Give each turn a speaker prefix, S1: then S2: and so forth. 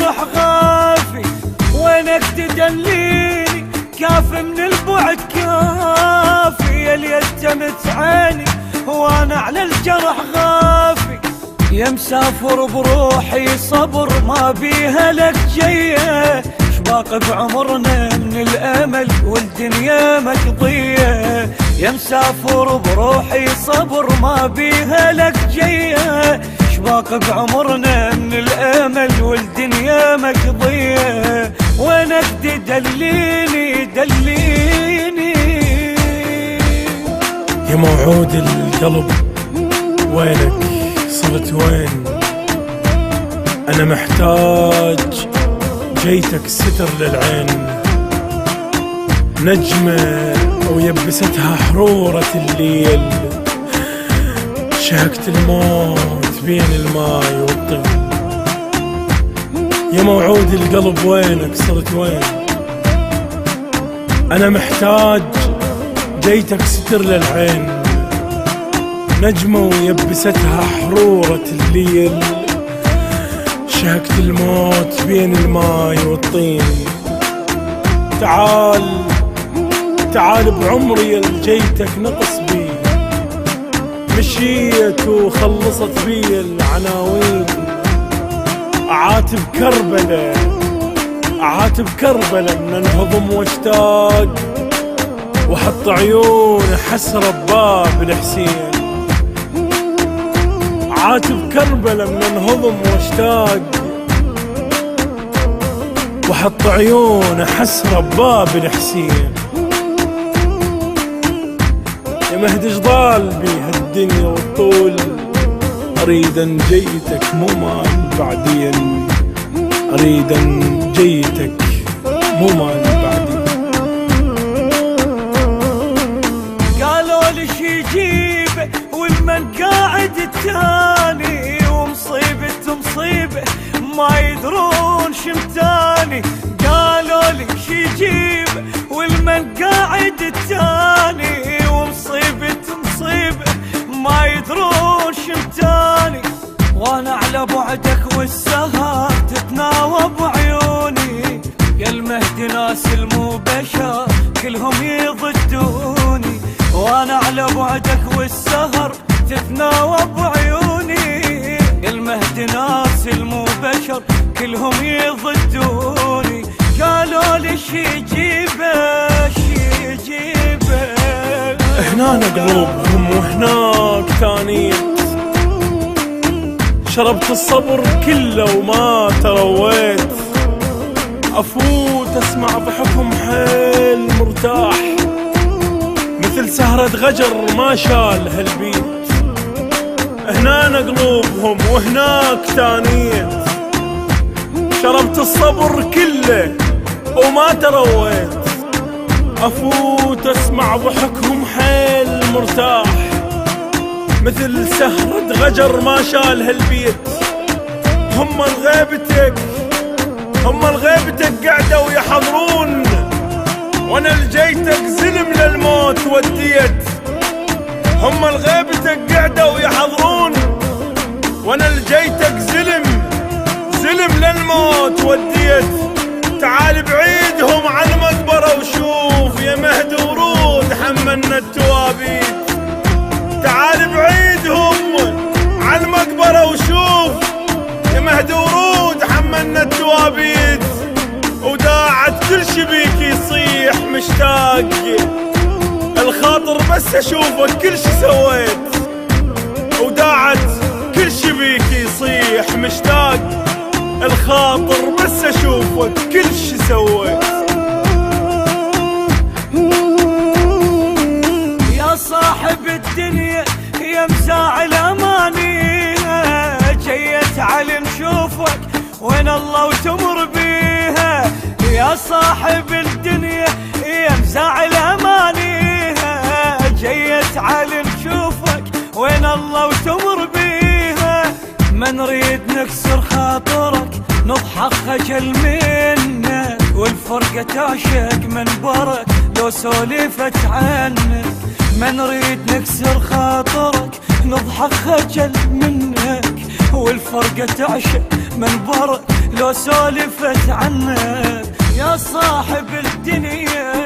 S1: الجرح غافي، وينك تدليني كاف من البعد كافي، يا ليت تمت عيني وانا على الجرح غافي. يا مسافر بروحي صبر ما بيها لك جيه، شباق بعمرنا من الامل والدنيا مقضيه. يا مسافر بروحي صبر ما بيها لك جيه، شباق بعمرنا من الامل والدنيا مقضيه. وينك تدليني دليني
S2: يا موعود القلب، وينك صرت وين؟ أنا محتاج جيتك ستر للعين، نجمة ويبستها حرورة الليل، شهقت الموت بين الماي والطين. يا موعود القلب وينك صرت وين؟ أنا محتاج جيتك ستر للعين، نجمة ويبستها حرورة الليل، شهقت الموت بين الماي والطين. تعال تعال بعمري الجيتك نقص بي، مشيت وخلصت بي العناوين. أعاتب كربلة أعاتب كربلة من انهضم واشتاق، وحط عيون حسرة بباب الحسين. أعاتب كربلة من انهضم واشتاق، وحط عيون حسرة بباب الحسين. يا مهد ضال بيها الدنيا والطول، أريد أن جيتك مو مال بعدين، أريد أن جيتك مو مال بعدين.
S1: قالوا لي شي جيبه والمن قاعد التاني، ومصيبة مصيبة ما يدرون شمتاني. قالوا لي شي جيبه والمن قاعد التاني، ومصيبة مصيبة ما يدرون شمتاني. وانا على بعدك والسهر تتناوب عيوني، يا المهدي ناس المو بشر كلهم يضدوني. وانا على بعدك والسهر تتناوب عيوني، يا المهدي ناس المو بشر كلهم يضدوني. قالوا لي شي جيبه شي جيبه،
S2: هنا قلوبهم وهناك تانيت، شربت الصبر كله وما ترويت. أفوت أسمع ضحكهم حيل مرتاح، مثل سهرة غجر ما شال هالبيت. هنا قلوبهم وهناك تانيت، شربت الصبر كله وما ترويت. أفوت أسمع ضحكهم حيل مرتاح، مثل سهرة غجر ما شال هالبيت. هم الغيبتك هم الغيبتك قعدوا يحضرون، وانا لجيتك زلم للموت وديت. هم الغيبتك قعدوا يحضرون، وانا لجيتك زلم للموت وديت. تعال بعيدهم على المقبرة وشوف، يا مهد ورود حملنا التوابيت. تعال بعيدهم على المقبرة وشوف، يا مهد ورود حملنا التوابيت. وداعت كل شبيك يصيح مشتاق، الخاطر بس اشوفك كل شي سويت. وداعت كل شبيك يصيح مشتاق، الخاطر بس اشوفك كل شي سويت.
S1: يا صاحب الدنيا يا مزاعل اماني، جيت علي نشوفك وين الله وتمر بيها. يا صاحب الدنيا يا مزاعل اماني، جيت علي نشوفك وين الله وتمر بيها. ما نريد نكسر خاطرك نضحك خجل منك، والفرقة تعشق من برك لو سولفت عنك. ما نريد نكسر خاطرك نضحك خجل منك، والفرقة تعشق منبر لو سولفت عنك يا صاحب الدنيا.